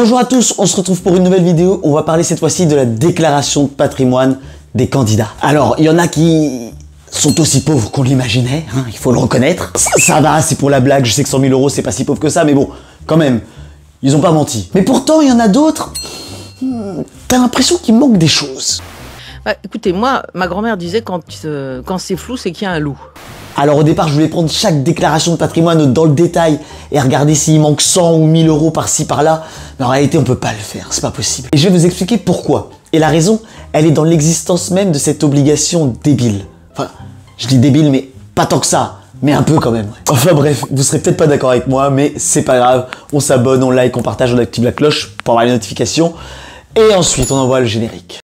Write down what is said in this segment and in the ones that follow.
Bonjour à tous, on se retrouve pour une nouvelle vidéo. On va parler cette fois-ci de la déclaration de patrimoine des candidats. Alors, il y en a qui sont aussi pauvres qu'on l'imaginait, hein, il faut le reconnaître. Ça va, c'est pour la blague, je sais que 100 000 € c'est pas si pauvre que ça, mais bon, quand même, ils ont pas menti. Mais pourtant, il y en a d'autres, t'as l'impression qu'il manque des choses. Bah, écoutez, moi, ma grand-mère disait quand c'est flou, c'est qu'il y a un loup. Alors au départ, je voulais prendre chaque déclaration de patrimoine dans le détail et regarder s'il manque 100 ou 1000 € par-ci par-là. Mais en réalité, on peut pas le faire, c'est pas possible. Et je vais vous expliquer pourquoi. Et la raison, elle est dans l'existence même de cette obligation débile. Enfin, je dis débile, mais pas tant que ça, mais un peu quand même. Enfin bref, vous serez peut-être pas d'accord avec moi, mais c'est pas grave. On s'abonne, on like, on partage, on active la cloche pour avoir les notifications. Et ensuite, on envoie le générique.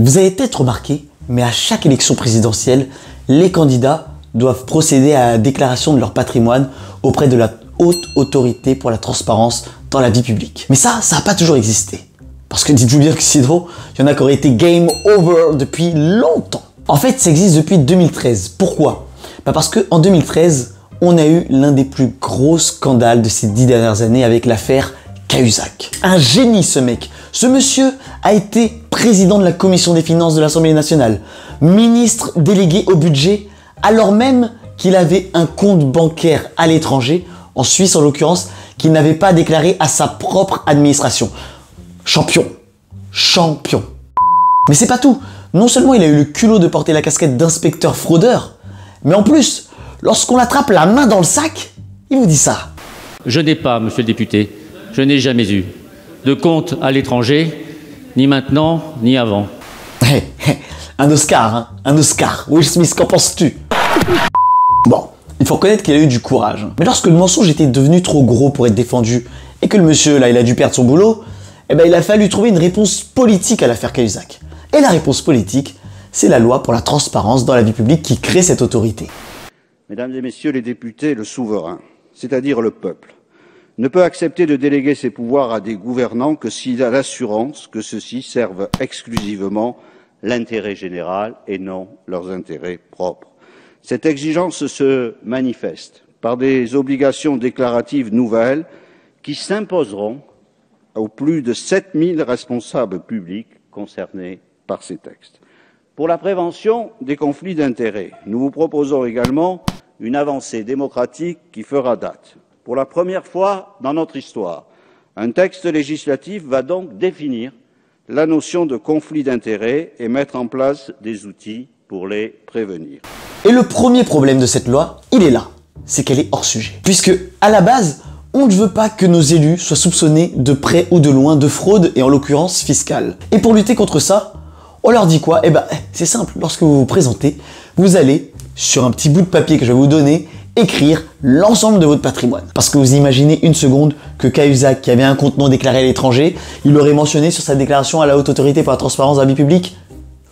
Vous avez peut-être remarqué, mais à chaque élection présidentielle, les candidats doivent procéder à la déclaration de leur patrimoine auprès de la haute autorité pour la transparence dans la vie publique. Mais ça n'a pas toujours existé. Parce que dites-vous bien que sinon, il y en a qui auraient été game over depuis longtemps. En fait, ça existe depuis 2013. Pourquoi? Parce qu'en 2013, on a eu l'un des plus gros scandales de ces 10 dernières années avec l'affaire Cahuzac. Un génie ce mec. Ce monsieur a été président de la commission des finances de l'Assemblée nationale, ministre délégué au budget, alors même qu'il avait un compte bancaire à l'étranger, en Suisse en l'occurrence, qu'il n'avait pas déclaré à sa propre administration. Champion. Champion. Mais c'est pas tout. Non seulement il a eu le culot de porter la casquette d'inspecteur fraudeur, mais en plus, lorsqu'on l'attrape la main dans le sac, il vous dit ça. Je n'ai pas, monsieur le député, je n'ai jamais eu de compte à l'étranger, ni maintenant, ni avant. Un Oscar, hein, un Oscar. Will Smith, qu'en penses-tu? Bon, il faut reconnaître qu'il a eu du courage. Mais lorsque le mensonge était devenu trop gros pour être défendu, et que le monsieur, là, il a dû perdre son boulot, eh ben, il a fallu trouver une réponse politique à l'affaire Cahuzac. Et la réponse politique, c'est la loi pour la transparence dans la vie publique qui crée cette autorité. Mesdames et messieurs les députés, le souverain, c'est-à-dire le peuple, ne peut accepter de déléguer ses pouvoirs à des gouvernants que s'il a l'assurance que ceux-ci servent exclusivement l'intérêt général et non leurs intérêts propres. Cette exigence se manifeste par des obligations déclaratives nouvelles qui s'imposeront aux plus de 7000 responsables publics concernés par ces textes. Pour la prévention des conflits d'intérêts, nous vous proposons également une avancée démocratique qui fera date. Pour la première fois dans notre histoire, un texte législatif va donc définir la notion de conflit d'intérêts et mettre en place des outils pour les prévenir. Et le premier problème de cette loi, il est là, c'est qu'elle est hors sujet. Puisque, à la base, on ne veut pas que nos élus soient soupçonnés de près ou de loin de fraude et en l'occurrence fiscale. Et pour lutter contre ça, on leur dit quoi? Eh ben, c'est simple, lorsque vous vous présentez, vous allez, sur un petit bout de papier que je vais vous donner, écrire l'ensemble de votre patrimoine. Parce que vous imaginez une seconde que Cahuzac, qui avait un compte non déclaré à l'étranger, il l'aurait mentionné sur sa déclaration à la haute autorité pour la transparence dans la vie publique?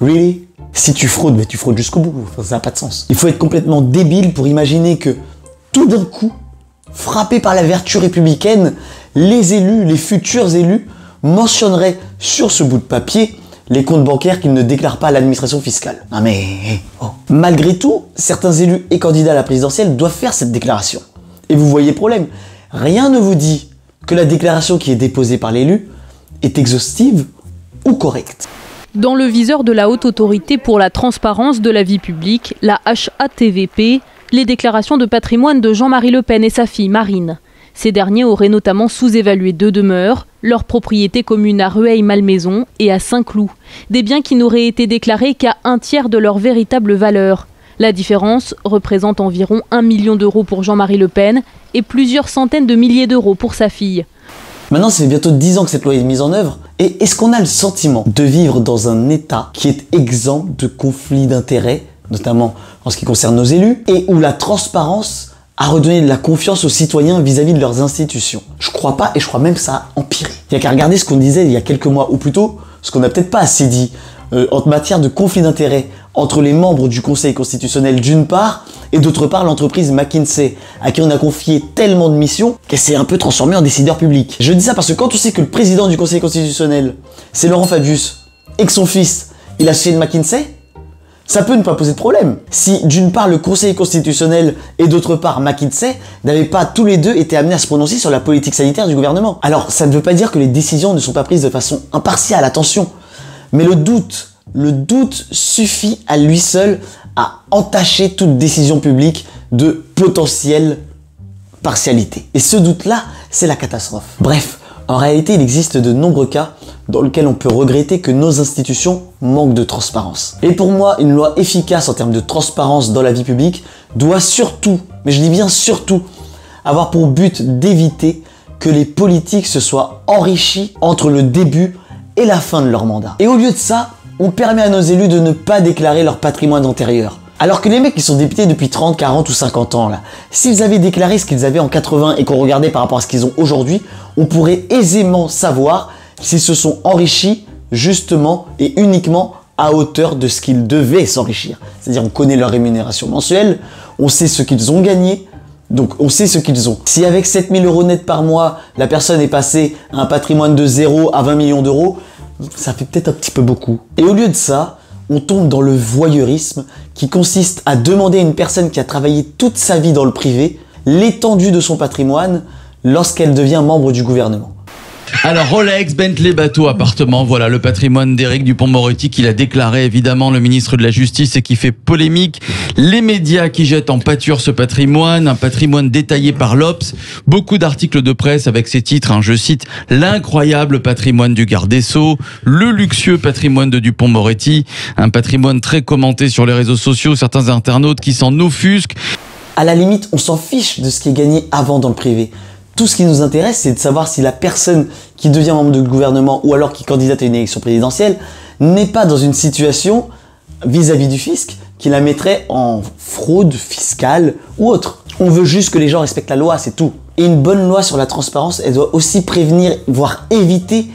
Really? Si tu fraudes, mais tu fraudes jusqu'au bout, enfin, ça n'a pas de sens. Il faut être complètement débile pour imaginer que, tout d'un coup, frappés par la vertu républicaine, les élus, les futurs élus, mentionneraient sur ce bout de papier les comptes bancaires qu'ils ne déclarent pas à l'administration fiscale. Non mais, oh. Malgré tout, certains élus et candidats à la présidentielle doivent faire cette déclaration. Et vous voyez le problème, rien ne vous dit que la déclaration qui est déposée par l'élu est exhaustive ou correcte. Dans le viseur de la Haute Autorité pour la transparence de la vie publique, la HATVP, les déclarations de patrimoine de Jean-Marie Le Pen et sa fille Marine. Ces derniers auraient notamment sous-évalué 2 demeures, leur propriété commune à Rueil-Malmaison et à Saint-Cloud. Des biens qui n'auraient été déclarés qu'à 1/3 de leur véritable valeur. La différence représente environ 1 million d'euros pour Jean-Marie Le Pen et plusieurs centaines de milliers d'euros pour sa fille. Maintenant, ça fait bientôt 10 ans que cette loi est mise en œuvre. Et est-ce qu'on a le sentiment de vivre dans un État qui est exempt de conflits d'intérêts, notamment en ce qui concerne nos élus, et où la transparence a redonné de la confiance aux citoyens vis-à-vis de leurs institutions? Je crois pas, et je crois même que ça a empiré. Il y a qu'à regarder ce qu'on disait il y a quelques mois, ou plutôt ce qu'on n'a peut-être pas assez dit, en matière de conflit d'intérêts entre les membres du Conseil constitutionnel d'une part, et d'autre part l'entreprise McKinsey, à qui on a confié tellement de missions qu'elle s'est un peu transformée en décideur public. Je dis ça parce que quand on sait que le président du Conseil constitutionnel, c'est Laurent Fabius, et que son fils, il a chez McKinsey, Ça peut ne pas poser de problème. Si d'une part le Conseil constitutionnel et d'autre part McKinsey n'avaient pas tous les deux été amenés à se prononcer sur la politique sanitaire du gouvernement. Alors ça ne veut pas dire que les décisions ne sont pas prises de façon impartiale, attention. Mais le doute suffit à lui seul à entacher toute décision publique de potentielle partialité. Et ce doute-là, c'est la catastrophe. Bref, en réalité, il existe de nombreux cas dans lesquels on peut regretter que nos institutions manquent de transparence. Et pour moi, une loi efficace en termes de transparence dans la vie publique doit surtout, mais je dis bien surtout, avoir pour but d'éviter que les politiques se soient enrichis entre le début et la fin de leur mandat. Et au lieu de ça, on permet à nos élus de ne pas déclarer leur patrimoine antérieur. Alors que les mecs qui sont députés depuis 30, 40 ou 50 ans là, s'ils avaient déclaré ce qu'ils avaient en 80 et qu'on regardait par rapport à ce qu'ils ont aujourd'hui, on pourrait aisément savoir s'ils se sont enrichis justement et uniquement à hauteur de ce qu'ils devaient s'enrichir. C'est-à-dire on connaît leur rémunération mensuelle, on sait ce qu'ils ont gagné, donc on sait ce qu'ils ont. Si avec 7 000 € net par mois, la personne est passée à un patrimoine de 0 à 20 millions d'euros, ça fait peut-être un petit peu beaucoup. Et au lieu de ça, on tombe dans le voyeurisme qui consiste à demander à une personne qui a travaillé toute sa vie dans le privé l'étendue de son patrimoine lorsqu'elle devient membre du gouvernement. Alors Rolex, Bentley, bateau, appartement, voilà le patrimoine d'Éric Dupond-Moretti qu'il a déclaré évidemment le ministre de la Justice et qui fait polémique. Les médias qui jettent en pâture ce patrimoine, un patrimoine détaillé par l'Obs. Beaucoup d'articles de presse avec ces titres, je cite, l'incroyable patrimoine du garde des Sceaux, le luxueux patrimoine de Dupond-Moretti, un patrimoine très commenté sur les réseaux sociaux, certains internautes qui s'en offusquent. À la limite, on s'en fiche de ce qui est gagné avant dans le privé. Tout ce qui nous intéresse, c'est de savoir si la personne qui devient membre du gouvernement ou alors qui candidate à une élection présidentielle n'est pas dans une situation vis-à-vis du fisc qui la mettrait en fraude fiscale ou autre. On veut juste que les gens respectent la loi, c'est tout. Et une bonne loi sur la transparence, elle doit aussi prévenir, voire éviter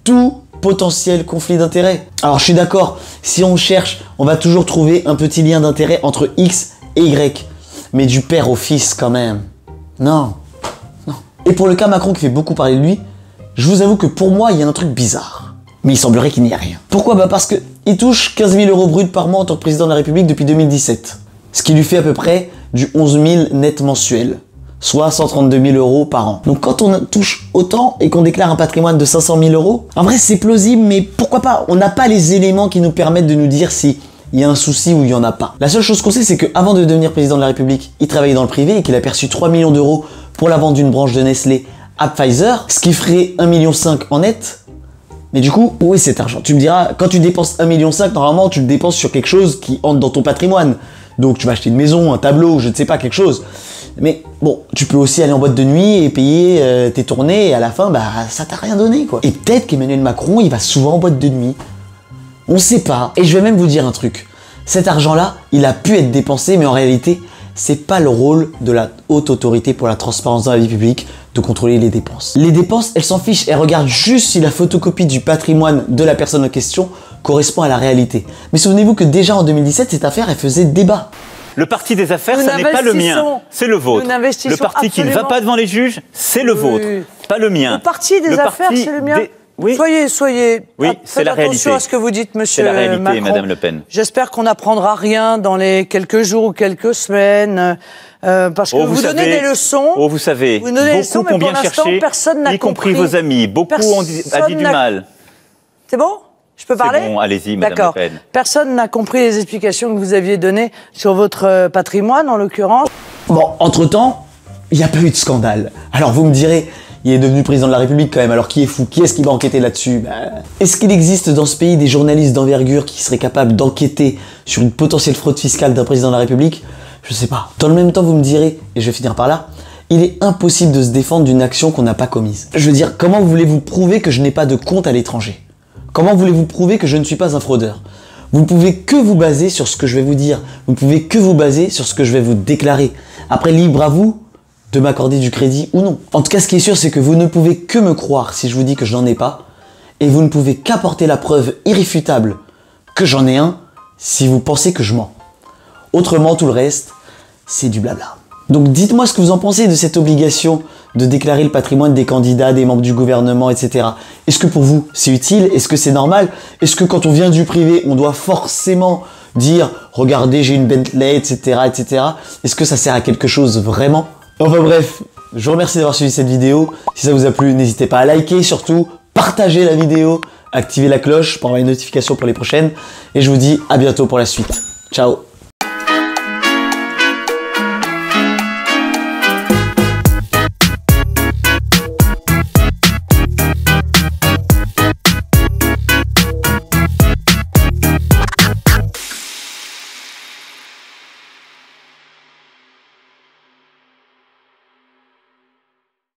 tout potentiel conflit d'intérêts. Alors je suis d'accord, si on cherche, on va toujours trouver un petit lien d'intérêt entre X et Y. Mais du père au fils quand même. Non. Et pour le cas Macron qui fait beaucoup parler de lui, je vous avoue que pour moi, il y a un truc bizarre. Mais il semblerait qu'il n'y ait rien. Pourquoi ? Parce qu'il touche 15 000 € bruts par mois en tant que président de la République depuis 2017. Ce qui lui fait à peu près du 11 000 net mensuel. Soit 132 000 € par an. Donc quand on touche autant et qu'on déclare un patrimoine de 500 000 €, en vrai c'est plausible, mais pourquoi pas ? On n'a pas les éléments qui nous permettent de nous dire si il y a un souci ou il n'y en a pas. La seule chose qu'on sait, c'est qu'avant de devenir président de la République, il travaillait dans le privé et qu'il a perçu 3 millions d'euros pour la vente d'une branche de Nestlé à Pfizer, ce qui ferait 1,5 million en net. Mais du coup, où est cet argent ? Tu me diras, quand tu dépenses 1,5 million, normalement, tu le dépenses sur quelque chose qui entre dans ton patrimoine. Donc tu vas acheter une maison, un tableau, je ne sais pas, quelque chose. Mais bon, tu peux aussi aller en boîte de nuit et payer tes tournées et à la fin, ça t'a rien donné, quoi. Et peut-être qu'Emmanuel Macron, il va souvent en boîte de nuit. On sait pas. Et je vais même vous dire un truc. Cet argent-là, il a pu être dépensé, mais en réalité, c'est pas le rôle de la haute autorité pour la transparence dans la vie publique de contrôler les dépenses. Les dépenses, elles s'en fichent, elles regardent juste si la photocopie du patrimoine de la personne en question correspond à la réalité. Mais souvenez-vous que déjà en 2017, cette affaire, elle faisait débat. Le parti des affaires, ça n'est pas le mien, c'est le vôtre. Le parti qui ne va pas devant les juges, c'est le vôtre, pas le mien. Le parti des affaires, c'est le mien. Oui. Soyez. Oui, c'est la réalité. Attention à ce que vous dites, monsieur Macron. C'est la réalité, Macron. Madame Le Pen. J'espère qu'on n'apprendra rien dans les quelques jours ou quelques semaines, parce que vous donnez des leçons. Vous savez, vous donnez des leçons, mais pour l'instant, personne n'a compris. Y compris vos amis. Beaucoup ont dit du mal. C'est bon ? Je peux parler ? C'est bon, allez-y, Madame Le Pen. Personne n'a compris les explications que vous aviez données sur votre patrimoine, en l'occurrence. Bon, entre-temps, il n'y a pas eu de scandale. Alors vous me direz, il est devenu président de la République quand même, alors qui est fou ? Qui est-ce qui va enquêter là-dessus ? Est-ce qu'il existe dans ce pays des journalistes d'envergure qui seraient capables d'enquêter sur une potentielle fraude fiscale d'un président de la République ? Je sais pas. Dans le même temps, vous me direz, et je vais finir par là, il est impossible de se défendre d'une action qu'on n'a pas commise. Je veux dire, comment voulez-vous prouver que je n'ai pas de compte à l'étranger ? Comment voulez-vous prouver que je ne suis pas un fraudeur ? Vous ne pouvez que vous baser sur ce que je vais vous dire. Vous ne pouvez que vous baser sur ce que je vais vous déclarer. Après, libre à vous de m'accorder du crédit ou non. En tout cas, ce qui est sûr, c'est que vous ne pouvez que me croire si je vous dis que je n'en ai pas, et vous ne pouvez qu'apporter la preuve irréfutable que j'en ai un si vous pensez que je mens. Autrement, tout le reste, c'est du blabla. Donc dites-moi ce que vous en pensez de cette obligation de déclarer le patrimoine des candidats, des membres du gouvernement, etc. Est-ce que pour vous c'est utile? Est-ce que c'est normal? Est-ce que quand on vient du privé, on doit forcément dire « Regardez, j'ai une Bentley, etc. etc. » Est-ce que ça sert à quelque chose vraiment? Enfin bref, je vous remercie d'avoir suivi cette vidéo. Si ça vous a plu, n'hésitez pas à liker, surtout partagez la vidéo, activez la cloche pour avoir une notification pour les prochaines. Et je vous dis à bientôt pour la suite. Ciao!